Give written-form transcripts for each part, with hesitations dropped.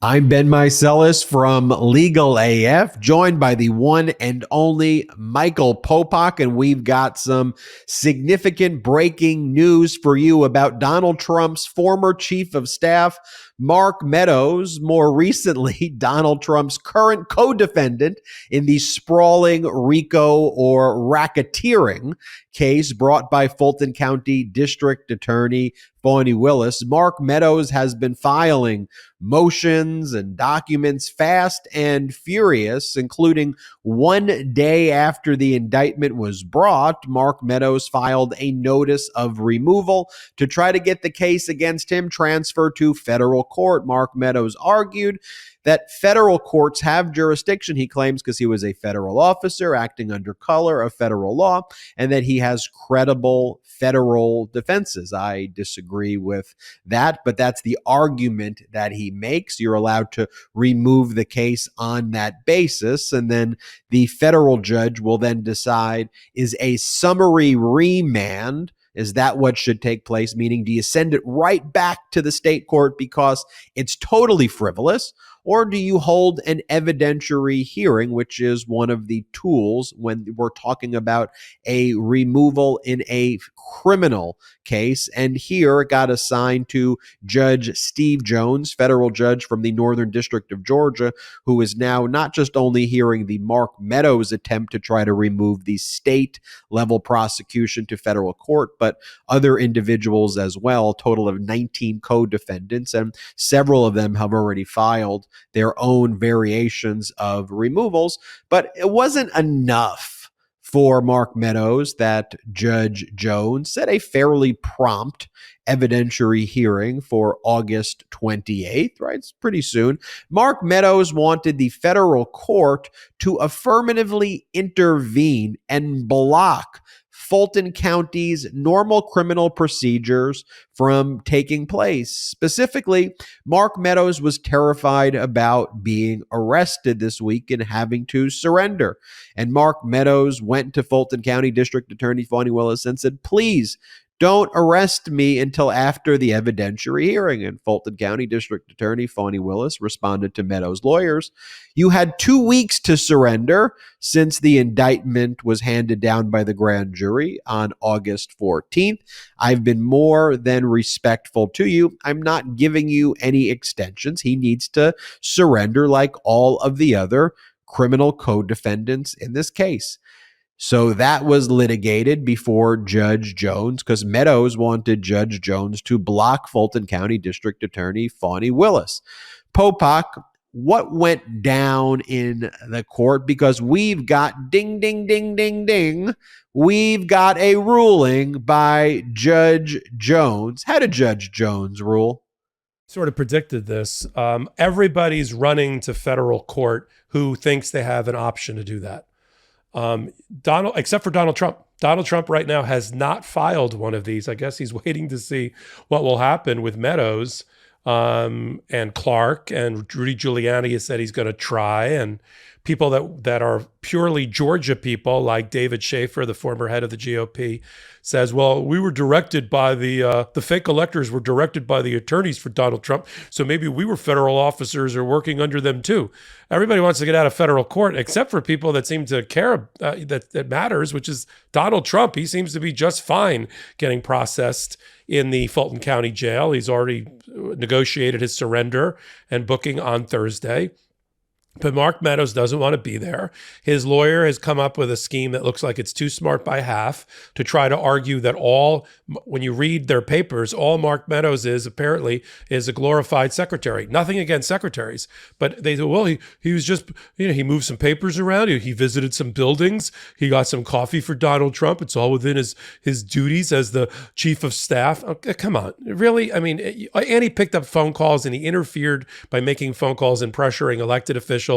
I'm Ben Meiselas from Legal AF, joined by the one and only Michael Popok, and we've got some significant breaking news for you about Donald Trump's former chief of staff, Mark Meadows, more recently, Donald Trump's current co-defendant in the sprawling RICO or racketeering case brought by Fulton County District Attorney Fani Willis. Mark Meadows has been filing motions and documents fast and furious, including one day after the indictment was brought. Mark Meadows filed a notice of removal to try to get the case against him transferred to federal court. Mark Meadows argued that federal courts have jurisdiction, he claims, because he was a federal officer acting under color of federal law, and that he has credible federal defenses. I disagree with that, but that's the argument that he makes. You're allowed to remove the case on that basis, and then the federal judge will then decide, is a summary remand, is that what should take place? Meaning, do you send it right back to the state court because it's totally frivolous? Or do you hold an evidentiary hearing, which is one of the tools when we're talking about a removal in a criminal case? And here it got assigned to Judge Steve Jones, federal judge from the Northern District of Georgia, who is now not just only hearing the Mark Meadows attempt to try to remove the state level prosecution to federal court, but other individuals as well, a total of 19 co-defendants, and several of them have already filed their own variations of removals. But it wasn't enough for Mark Meadows that Judge Jones set a fairly prompt evidentiary hearing for August 28th, right? It's pretty soon. Mark Meadows wanted the federal court to affirmatively intervene and block Fulton County's normal criminal procedures from taking place. Specifically, Mark Meadows was terrified about being arrested this week and having to surrender. And Mark Meadows went to Fulton County District Attorney Fani Willis and said, please don't arrest me until after the evidentiary hearing. And Fulton County District Attorney Fani Willis responded to Meadows' lawyers, you had 2 weeks to surrender since the indictment was handed down by the grand jury on August 14th. I've been more than respectful to you. I'm not giving you any extensions. He needs to surrender like all of the other criminal co-defendants in this case. So that was litigated before Judge Jones because Meadows wanted Judge Jones to block Fulton County District Attorney Fani Willis. Popok, what went down in the court? Because we've got ding, ding, ding, ding, ding. We've got a ruling by Judge Jones. How did Judge Jones rule? Sort of predicted this. Everybody's running to federal court who thinks they have an option to do that. Except for Donald Trump. Donald Trump right now has not filed one of these. I guess he's waiting to see what will happen with Meadows and Clark, and Rudy Giuliani has said he's going to try, and people that are purely Georgia people like David Schaefer, the former head of the GOP, says, well, we were directed by the fake electors were directed by the attorneys for Donald Trump, so maybe we were federal officers or working under them too. Everybody wants to get out of federal court except for people that seem to care that matters, which is Donald Trump. He seems to be just fine getting processed in the Fulton County jail. He's already negotiated his surrender and booking on Thursday. But Mark Meadows doesn't want to be there. His lawyer has come up with a scheme that looks like it's too smart by half to try to argue that when you read their papers, all Mark Meadows is apparently is a glorified secretary. Nothing against secretaries, but they say, well, he was just, he moved some papers around. He visited some buildings. He got some coffee for Donald Trump. It's all within his duties as the chief of staff. Okay, come on, really? I mean, and he picked up phone calls and he interfered by making phone calls and pressuring elected officials.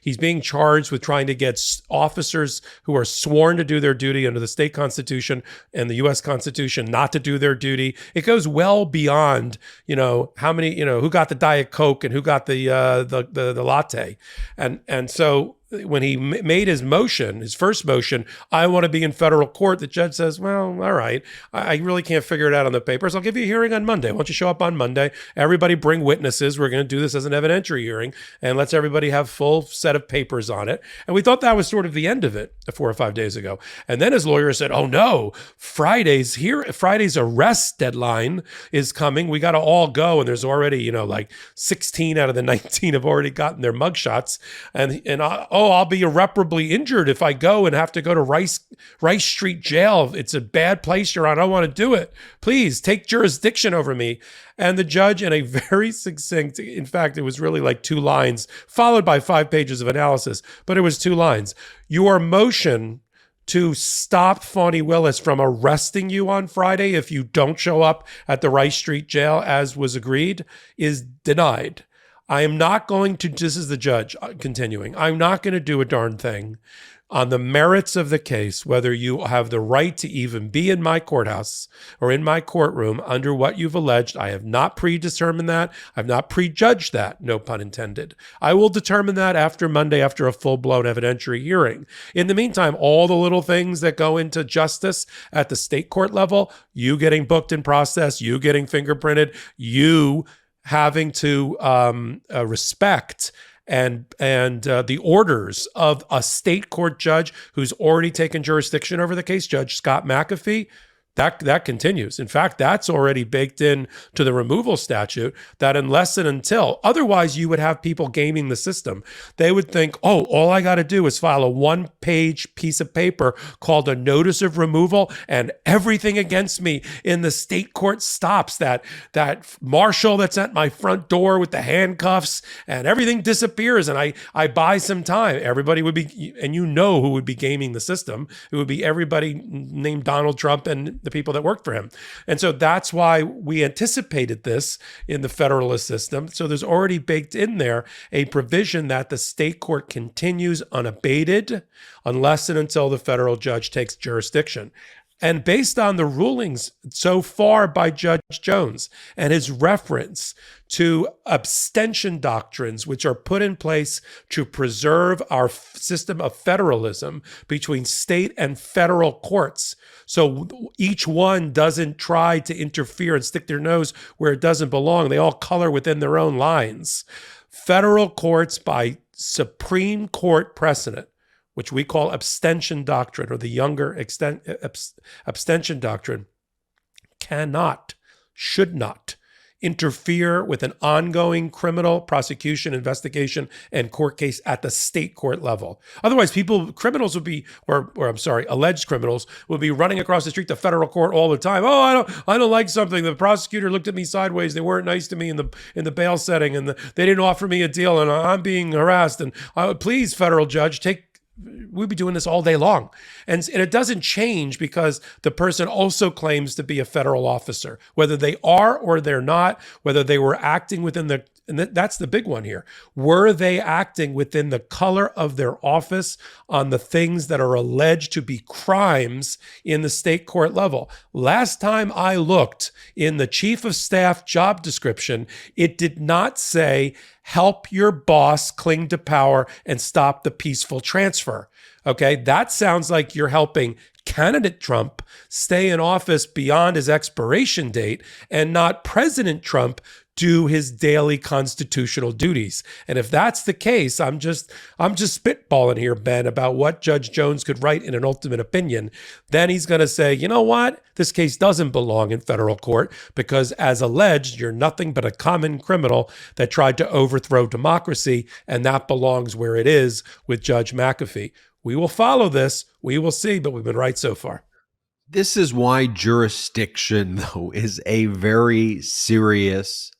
He's being charged with trying to get officers who are sworn to do their duty under the state constitution and the U.S. Constitution not to do their duty. It goes well beyond, how many, who got the Diet Coke and who got the latte. And so when he made his motion, his first motion, I want to be in federal court, the judge says, well, all right, I really can't figure it out on the papers. I'll give you a hearing on Monday. Why don't you show up on Monday? Everybody bring witnesses. We're going to do this as an evidentiary hearing, and let's everybody have full set of papers on it. And we thought that was sort of the end of it 4 or 5 days ago. And then his lawyer said, oh no, Friday's arrest deadline is coming. We got to all go. And there's already, like 16 out of the 19 have already gotten their mugshots. And I'll be irreparably injured if I go and have to go to Rice Street Jail. It's a bad place you're on. I don't want to do it. Please take jurisdiction over me. And the judge, in a very succinct, in fact, it was really like 2 lines, followed by 5 pages of analysis, but it was 2 lines. Your motion to stop Fani Willis from arresting you on Friday if you don't show up at the Rice Street Jail as was agreed is denied. I am not going to, this is the judge continuing, I'm not going to do a darn thing on the merits of the case, whether you have the right to even be in my courthouse or in my courtroom under what you've alleged. I have not predetermined that. I've not prejudged that, no pun intended. I will determine that after Monday, after a full-blown evidentiary hearing. In the meantime, all the little things that go into justice at the state court level, you getting booked in process, you getting fingerprinted, you having to respect and the orders of a state court judge who's already taken jurisdiction over the case, Judge Scott McAfee, that continues. In fact, that's already baked in to the removal statute that unless and until, otherwise you would have people gaming the system. They would think, oh, all I got to do is file a 1-page piece of paper called a notice of removal and everything against me in the state court stops. That marshal that's at my front door with the handcuffs and everything disappears and I buy some time. Everybody would be, and who would be gaming the system. It would be everybody named Donald Trump and the people that worked for him. And so that's why we anticipated this in the Federalist system. So there's already baked in there a provision that the state court continues unabated unless and until the federal judge takes jurisdiction. And based on the rulings so far by Judge Jones and his reference to abstention doctrines, which are put in place to preserve our system of federalism between state and federal courts, so each one doesn't try to interfere and stick their nose where it doesn't belong. They all color within their own lines. Federal courts, by Supreme Court precedent, which we call abstention doctrine or the younger abstention doctrine, cannot, should not interfere with an ongoing criminal prosecution, investigation, and court case at the state court level. Otherwise, criminals would be, alleged criminals would be running across the street to federal court all the time. Oh, I don't like something. The prosecutor looked at me sideways. They weren't nice to me in the bail setting, and they didn't offer me a deal, and I'm being harassed. And please, federal judge, we'd be doing this all day long. And it doesn't change because the person also claims to be a federal officer, whether they are or they're not, whether they were acting within and that's the big one here. Were they acting within the color of their office on the things that are alleged to be crimes in the state court level? Last time I looked in the chief of staff job description, it did not say, help your boss cling to power and stop the peaceful transfer. Okay, that sounds like you're helping candidate Trump stay in office beyond his expiration date and not President Trump do his daily constitutional duties. And if that's the case, I'm just spitballing here, Ben, about what Judge Jones could write in an ultimate opinion. Then he's going to say, you know what? This case doesn't belong in federal court because, as alleged, you're nothing but a common criminal that tried to overthrow democracy, and that belongs where it is with Judge McAfee. We will follow this. We will see, but we've been right so far. This is why jurisdiction, though, is a very serious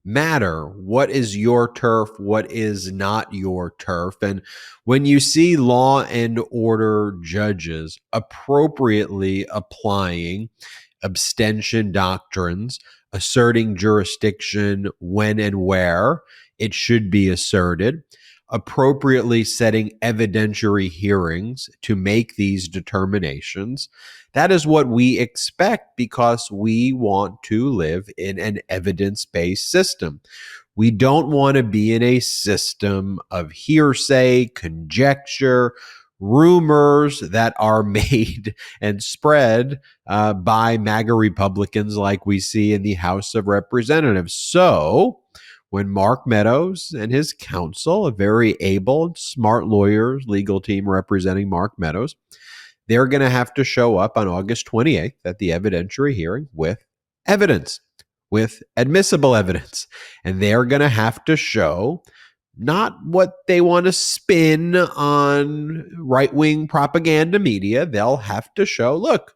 matter. What is your turf? What is not your turf? And when you see law and order judges appropriately applying abstention doctrines, asserting jurisdiction when and where it should be asserted, appropriately setting evidentiary hearings to make these determinations, that is what we expect because we want to live in an evidence-based system. We don't want to be in a system of hearsay, conjecture, rumors that are made and spread by MAGA Republicans like we see in the House of Representatives. So when Mark Meadows and his counsel, a very able and smart lawyers, legal team representing Mark Meadows, they're going to have to show up on August 28th at the evidentiary hearing with evidence, with admissible evidence. And they're going to have to show not what they want to spin on right-wing propaganda media. They'll have to show, look,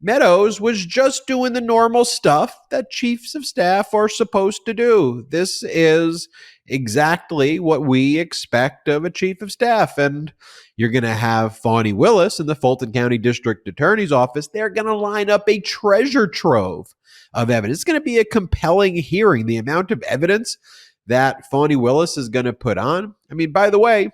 Meadows was just doing the normal stuff that chiefs of staff are supposed to do. This is exactly what we expect of a chief of staff. And you're going to have Fani Willis in the Fulton County District Attorney's Office. They're going to line up a treasure trove of evidence. It's going to be a compelling hearing. The amount of evidence that Fani Willis is going to put on. I mean, by the way,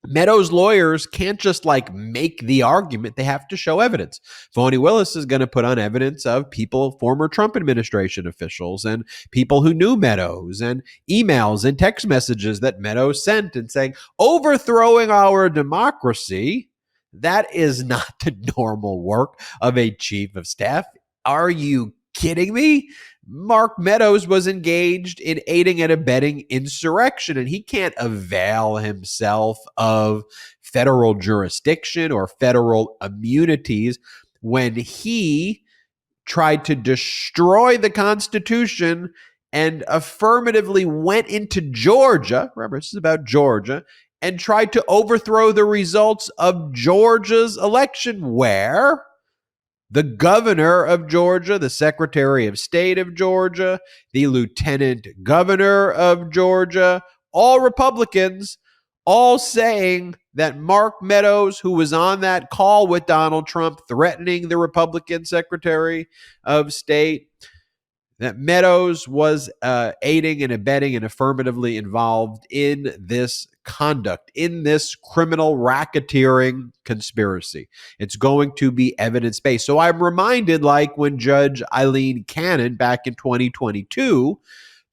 Meadows lawyers can't just make the argument. They have to show evidence. Fani Willis is going to put on evidence of people, former Trump administration officials and people who knew Meadows, and emails and text messages that Meadows sent and saying, overthrowing our democracy. That is not the normal work of a chief of staff. Are you kidding me? Mark Meadows was engaged in aiding and abetting insurrection, and he can't avail himself of federal jurisdiction or federal immunities when he tried to destroy the Constitution and affirmatively went into Georgia. Remember, this is about Georgia, and tried to overthrow the results of Georgia's election, where the governor of Georgia, the secretary of state of Georgia, the lieutenant governor of Georgia, all Republicans, all saying that Mark Meadows, who was on that call with Donald Trump threatening the Republican secretary of state, that Meadows was aiding and abetting and affirmatively involved in this conduct, in this criminal racketeering conspiracy. It's going to be evidence-based. So I'm reminded, like when Judge Eileen Cannon back in 2022,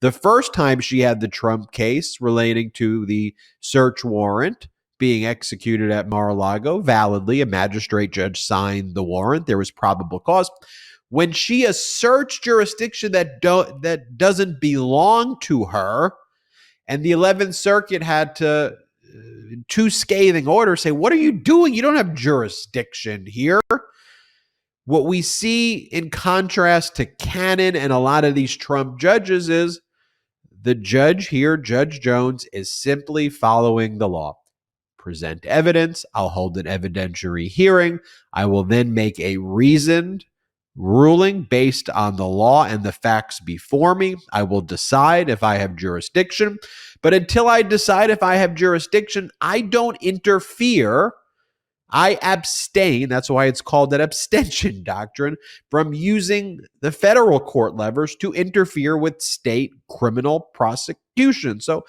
the first time she had the Trump case relating to the search warrant being executed at Mar-a-Lago, validly, a magistrate judge signed the warrant. There was probable cause. When she asserts jurisdiction that doesn't belong to her, and the 11th Circuit had to, two scathing orders, say, what are you doing? You don't have jurisdiction here. What we see in contrast to Cannon and a lot of these Trump judges is the judge here, Judge Jones, is simply following the law. Present evidence. I'll hold an evidentiary hearing. I will then make a reasoned ruling based on the law and the facts before me. I will decide if I have jurisdiction. But until I decide if I have jurisdiction, I don't interfere. I abstain. That's why it's called that abstention doctrine, from using the federal court levers to interfere with state criminal prosecution. So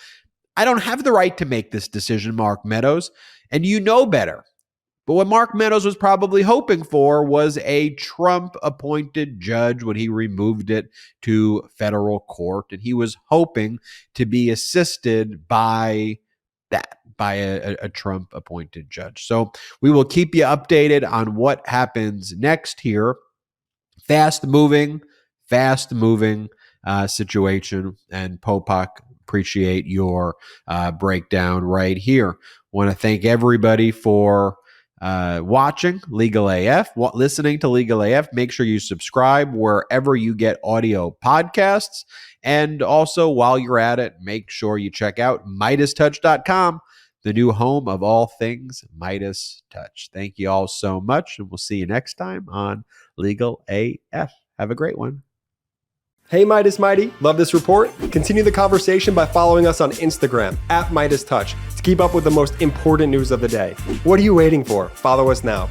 I don't have the right to make this decision, Mark Meadows, and you know better. But what Mark Meadows was probably hoping for was a Trump-appointed judge when he removed it to federal court. And he was hoping to be assisted by that, by a Trump-appointed judge. So we will keep you updated on what happens next here. Fast-moving situation. And Popok, appreciate your breakdown right here. Want to thank everybody for watching Legal AF, listening to Legal AF. Make sure you subscribe wherever you get audio podcasts. And also, while you're at it, make sure you check out MeidasTouch.com, the new home of all things MeidasTouch. Thank you all so much, and we'll see you next time on Legal AF. Have a great one. Hey Meidas Mighty, love this report? Continue the conversation by following us on Instagram @MeidasTouch to keep up with the most important news of the day. What are you waiting for? Follow us now.